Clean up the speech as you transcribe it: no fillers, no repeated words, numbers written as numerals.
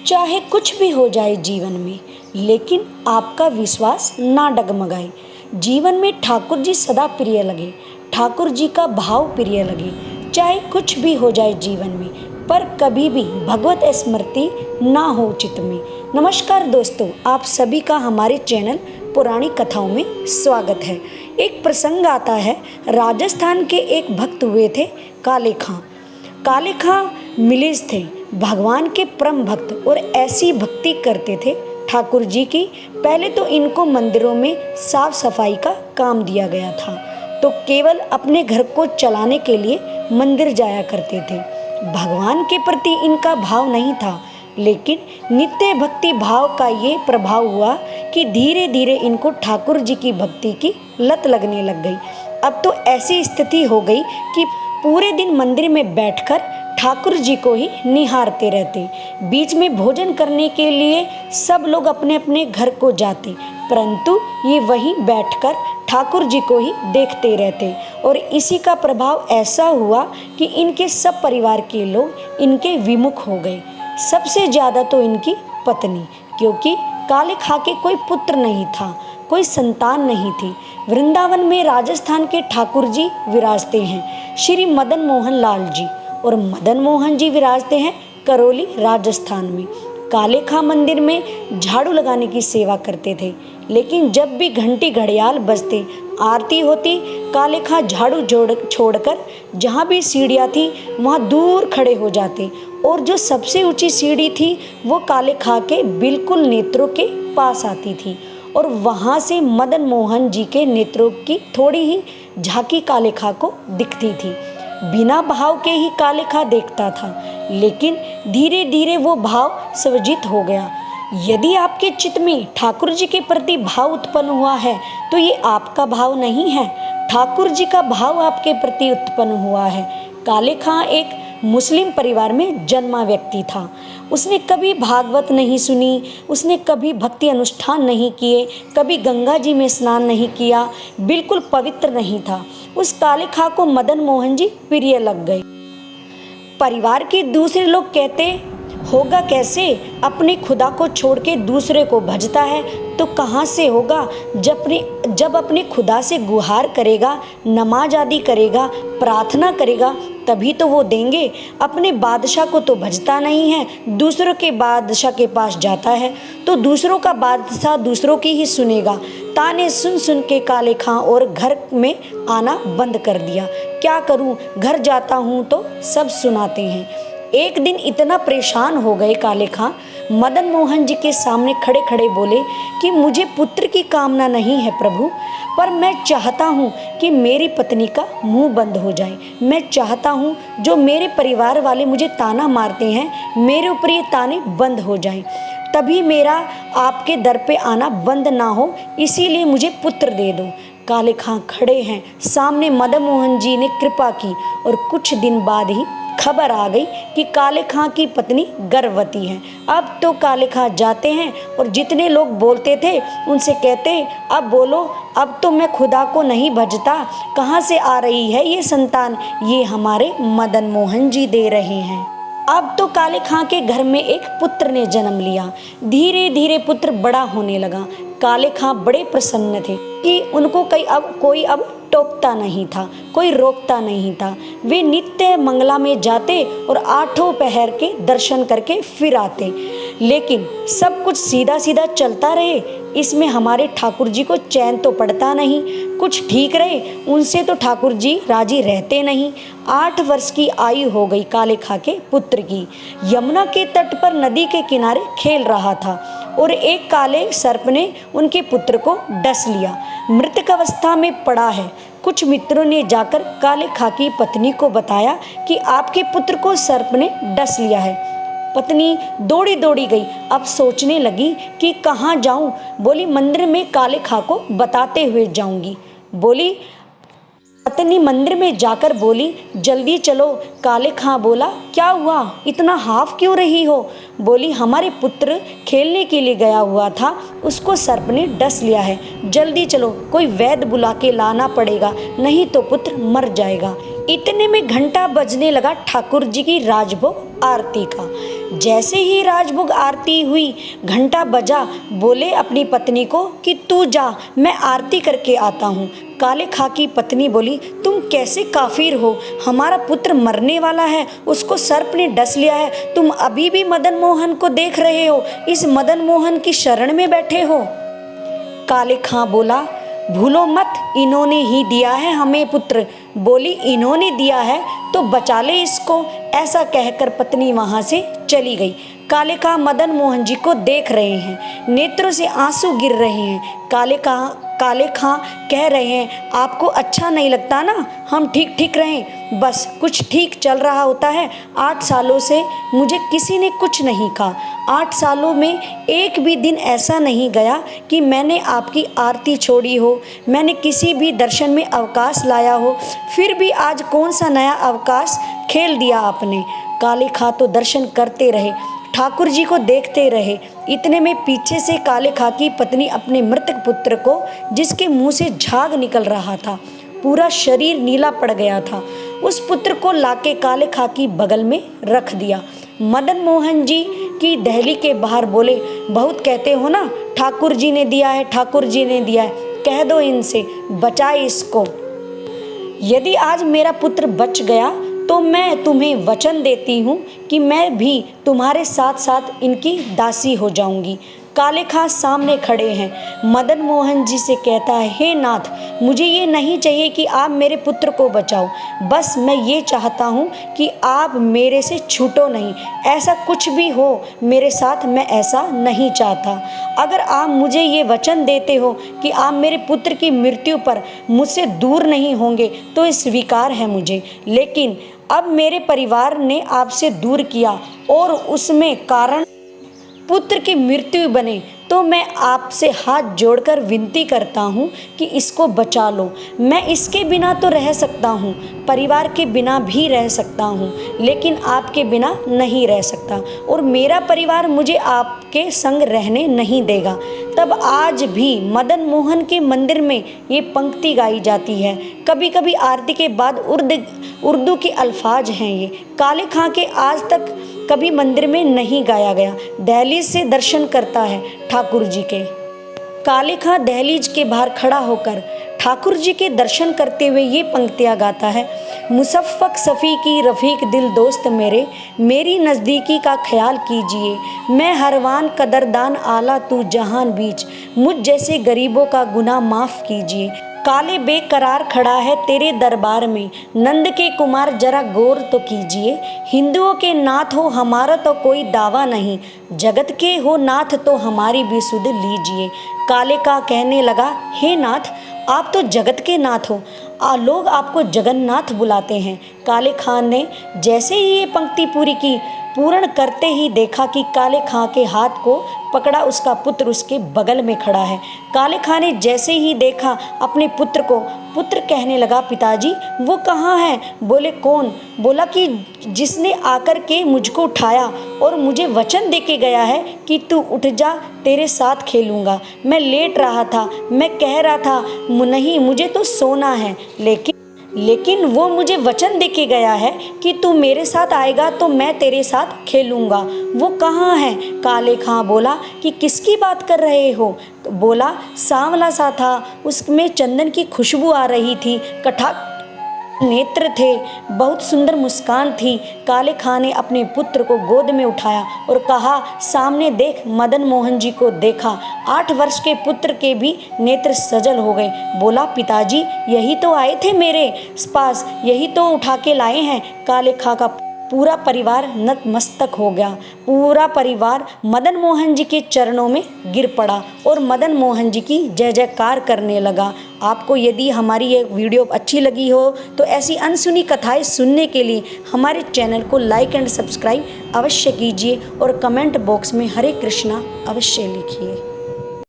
चाहे कुछ भी हो जाए जीवन में, लेकिन आपका विश्वास ना डगमगाए। जीवन में ठाकुर जी सदा प्रिय लगे, ठाकुर जी का भाव प्रिय लगे। चाहे कुछ भी हो जाए जीवन में, पर कभी भी भगवत स्मृति ना हो चित्त में। नमस्कार दोस्तों, आप सभी का हमारे चैनल पुरानी कथाओं में स्वागत है। एक प्रसंग आता है, राजस्थान के एक भक्त हुए थे काले खां। काले खां मिलिस थे, भगवान के परम भक्त, और ऐसी भक्ति करते थे ठाकुर जी की। पहले तो इनको मंदिरों में साफ सफाई का काम दिया गया था, तो केवल अपने घर को चलाने के लिए मंदिर जाया करते थे। भगवान के प्रति इनका भाव नहीं था, लेकिन नित्य भक्ति भाव का ये प्रभाव हुआ कि धीरे धीरे इनको ठाकुर जी की भक्ति की लत लगने लग गई। अब तो ऐसी स्थिति हो गई कि पूरे दिन मंदिर में बैठकर ठाकुर जी को ही निहारते रहते। बीच में भोजन करने के लिए सब लोग अपने अपने घर को जाते, परंतु ये वहीं बैठकर ठाकुर जी को ही देखते रहते। और इसी का प्रभाव ऐसा हुआ कि इनके सब परिवार के लोग इनके विमुख हो गए। सबसे ज़्यादा तो इनकी पत्नी, क्योंकि काले खां के कोई पुत्र नहीं था, कोई संतान नहीं थी। वृंदावन में राजस्थान के ठाकुर जी विराजते हैं, श्री मदन मोहन लाल जी, और मदन मोहन जी विराजते हैं करौली राजस्थान में। काले खां मंदिर में झाड़ू लगाने की सेवा करते थे, लेकिन जब भी घंटी घड़ियाल बजते, आरती होती, काले खां झाड़ू छोड़कर जहाँ भी सीढ़ियाँ थी वहाँ दूर खड़े हो जाते, और जो सबसे ऊंची सीढ़ी थी वो काले खां के बिल्कुल नेत्रों के पास आती थी, और वहाँ से मदन मोहन जी के नेत्रों की थोड़ी ही झांकी काले खां को दिखती थी। बिना भाव के ही काले खां देखता था, लेकिन धीरे धीरे वो भाव स्वजित हो गया। यदि आपके चित्त में ठाकुर जी के प्रति भाव उत्पन्न हुआ है, तो ये आपका भाव नहीं है, ठाकुर जी का भाव आपके प्रति उत्पन्न हुआ है। काले खां एक मुस्लिम परिवार में जन्मा व्यक्ति था। उसने कभी भागवत नहीं सुनी, उसने कभी भक्ति अनुष्ठान नहीं किए, कभी गंगा जी में स्नान नहीं किया, बिल्कुल पवित्र नहीं था। उस काले खां को मदन मोहन जी प्रिय लग गए। परिवार के दूसरे लोग कहते, होगा कैसे, अपने खुदा को छोड़ के दूसरे को भजता है, तो कहाँ से होगा। जब अपने खुदा से गुहार करेगा, नमाज आदि करेगा, प्रार्थना करेगा, तभी तो वो देंगे। अपने बादशाह को तो भजता नहीं है, दूसरों के बादशाह के पास जाता है, तो दूसरों का बादशाह दूसरों की ही सुनेगा। ताने सुन सुन के काले खां और घर में आना बंद कर दिया। क्या करूं, घर जाता हूं तो सब सुनाते हैं। एक दिन इतना परेशान हो गए काले खां, मदन मोहन जी के सामने खड़े खड़े बोले कि मुझे पुत्र की कामना नहीं है प्रभु, पर मैं चाहता हूँ कि मेरी पत्नी का मुंह बंद हो जाए। मैं चाहता हूँ जो मेरे परिवार वाले मुझे ताना मारते हैं, मेरे ऊपर ये ताने बंद हो जाएं, तभी मेरा आपके दर पे आना बंद ना हो, इसीलिए मुझे पुत्र दे दो। काले खां खड़े हैं, सामने मदन मोहन जी ने कृपा की, और कुछ दिन बाद ही खबर आ गई कि काले खां की पत्नी गर्भवती है। अब तो काले खां जाते हैं और जितने लोग बोलते थे उनसे कहते, अब बोलो, अब तो मैं खुदा को नहीं भजता, कहाँ से आ रही है ये संतान, ये हमारे मदन मोहन जी दे रहे हैं। अब तो काले खां के घर में एक पुत्र ने जन्म लिया। धीरे धीरे पुत्र बड़ा होने लगा। काले खां बड़े प्रसन्न थे कि उनको कोई अब टोकता नहीं था, कोई रोकता नहीं था। वे नित्य मंगला में जाते और आठों पहर के दर्शन करके फिर आते। लेकिन सब कुछ सीधा सीधा चलता रहे, इसमें हमारे ठाकुर जी को चैन तो पड़ता नहीं। कुछ ठीक रहे, उनसे तो ठाकुर जी राजी रहते नहीं। 8 वर्ष की आयु हो गई काले खां के पुत्र की। यमुना के तट पर नदी के किनारे खेल रहा था, और एक काले सर्प ने उनके पुत्र को डस लिया। मृतक अवस्था में पड़ा है। कुछ मित्रों ने जाकर काले खां की पत्नी को बताया कि आपके पुत्र को सर्प ने डस लिया है। पत्नी दौड़ी दौड़ी गई। अब सोचने लगी कि कहाँ जाऊं। बोली, मंदिर में काले खां को बताते हुए जाऊंगी। बोली, पत्नी मंदिर में जाकर बोली, जल्दी चलो। काले खां बोला, क्या हुआ, इतना हाफ क्यों रही हो। बोली, हमारे पुत्र खेलने के लिए गया हुआ था, उसको सर्प ने डस लिया है, जल्दी चलो, कोई वैद्य बुला के लाना पड़ेगा, नहीं तो पुत्र मर जाएगा। इतने में घंटा बजने लगा ठाकुर जी की राजभोग आरती का। जैसे ही राजभोग आरती हुई, घंटा बजा, बोले अपनी पत्नी को कि तू जा, मैं आरती करके आता हूँ। काले खां की पत्नी बोली, तुम कैसे काफिर हो, हमारा पुत्र मरने वाला है, उसको सर्प ने डस लिया है, तुम अभी भी मदन मोहन को देख रहे हो, इस मदन मोहन की शरण में बैठे हो। काले खां बोला, भूलो मत, इन्होंने ही दिया है हमें पुत्र। बोली, इन्होंने दिया है तो बचा ले इसको। ऐसा कहकर पत्नी वहां से चली गई। काले खां मदन मोहन जी को देख रहे हैं, नेत्रों से आंसू गिर रहे हैं। काले खां कह रहे हैं, आपको अच्छा नहीं लगता ना हम ठीक रहें, बस कुछ ठीक चल रहा होता है। 8 सालों से मुझे किसी ने कुछ नहीं कहा। 8 सालों में एक भी दिन ऐसा नहीं गया कि मैंने आपकी आरती छोड़ी हो, मैंने किसी भी दर्शन में अवकाश लाया हो। फिर भी आज कौन सा नया अवकाश खेल दिया आपने। काले खां तो दर्शन करते रहे, ठाकुर जी को देखते रहे। इतने में पीछे से काले खां की पत्नी अपने मृतक पुत्र को, जिसके मुंह से झाग निकल रहा था, पूरा शरीर नीला पड़ गया था, उस पुत्र को लाके काले खां की बगल में रख दिया। मदन मोहन जी की दहली के बाहर बोले, बहुत कहते हो ना ठाकुर जी ने दिया है, ठाकुर जी ने दिया है, कह दो इनसे बचाए इसको। यदि आज मेरा पुत्र बच गया तो मैं तुम्हें वचन देती हूँ कि मैं भी तुम्हारे साथ साथ इनकी दासी हो जाऊंगी। काले खां सामने खड़े हैं। मदन मोहन जी से कहता है, हे नाथ, मुझे ये नहीं चाहिए कि आप मेरे पुत्र को बचाओ, बस मैं ये चाहता हूँ कि आप मेरे से छूटो नहीं। ऐसा कुछ भी हो मेरे साथ, मैं ऐसा नहीं चाहता। अगर आप मुझे ये वचन देते हो कि आप मेरे पुत्र की मृत्यु पर मुझसे दूर नहीं होंगे तो स्वीकार है मुझे। लेकिन अब मेरे परिवार ने आपसे दूर किया और उसमें कारण पुत्र की मृत्यु बने, तो मैं आपसे हाथ जोड़कर विनती करता हूँ कि इसको बचा लो। मैं इसके बिना तो रह सकता हूँ, परिवार के बिना भी रह सकता हूँ, लेकिन आपके बिना नहीं रह सकता और मेरा परिवार मुझे आपके संग रहने नहीं देगा। तब आज भी मदन मोहन के मंदिर में ये पंक्ति गाई जाती है। कभी कभी आरती के बाद उर्दू के अल्फाज हैं ये। काले खां के आज तक कभी मंदिर में नहीं गाया गया। दहलीज से दर्शन करता है ठाकुर जी के। काले खां दहलीज के बाहर खड़ा होकर ठाकुर जी के दर्शन करते हुए ये पंक्तियाँ गाता है, मुसफ़्फ़क़ सफ़ी की रफ़ीक दिल दोस्त मेरे, मेरी नज़दीकी का ख्याल कीजिए। मैं हरवान कदरदान आला तू जहान बीच, मुझ जैसे गरीबों का गुनाह माफ़ कीजिए। काले बेकरार खड़ा है तेरे दरबार में, नंद के कुमार जरा गौर तो कीजिए। हिंदुओं के नाथ हो हमारा तो कोई दावा नहीं, जगत के हो नाथ तो हमारी भी सुध लीजिए। काले का कहने लगा, हे नाथ, आप तो जगत के नाथ हो, लोग आपको जगन्नाथ बुलाते हैं। काले खां ने जैसे ही ये पंक्ति पूर्ण करते ही देखा कि काले खां के हाथ को पकड़ा उसका पुत्र उसके बगल में खड़ा है। काले खां ने जैसे ही देखा अपने पुत्र को, पुत्र कहने लगा, पिताजी वो कहाँ है? बोले, कौन? बोला कि जिसने आकर के मुझको उठाया और मुझे वचन दे के गया है कि तू उठ जा, तेरे साथ खेलूँगा। मैं लेट रहा था, मैं कह रहा था नहीं मुझे तो सोना है, लेकिन वो मुझे वचन दे के गया है कि तू मेरे साथ आएगा तो मैं तेरे साथ खेलूँगा। वो कहाँ है? काले खां बोला कि किसकी बात कर रहे हो? बोला, सांवला सा था, उसमें चंदन की खुशबू आ रही थी, कटाक्ष नेत्र थे, बहुत सुंदर मुस्कान थी। काले खां ने अपने पुत्र को गोद में उठाया और कहा, सामने देख। मदन मोहन जी को देखा। 8 वर्ष के पुत्र के भी नेत्र सजल हो गए। बोला, पिताजी यही तो आए थे मेरे पास, यही तो उठा के लाए हैं। काले खां का पूरा परिवार नतमस्तक हो गया। पूरा परिवार मदन मोहन जी के चरणों में गिर पड़ा और मदन मोहन जी की जय जयकार करने लगा। आपको यदि हमारी ये वीडियो अच्छी लगी हो तो ऐसी अनसुनी कथाएं सुनने के लिए हमारे चैनल को लाइक एंड सब्सक्राइब अवश्य कीजिए और कमेंट बॉक्स में हरे कृष्णा अवश्य लिखिए।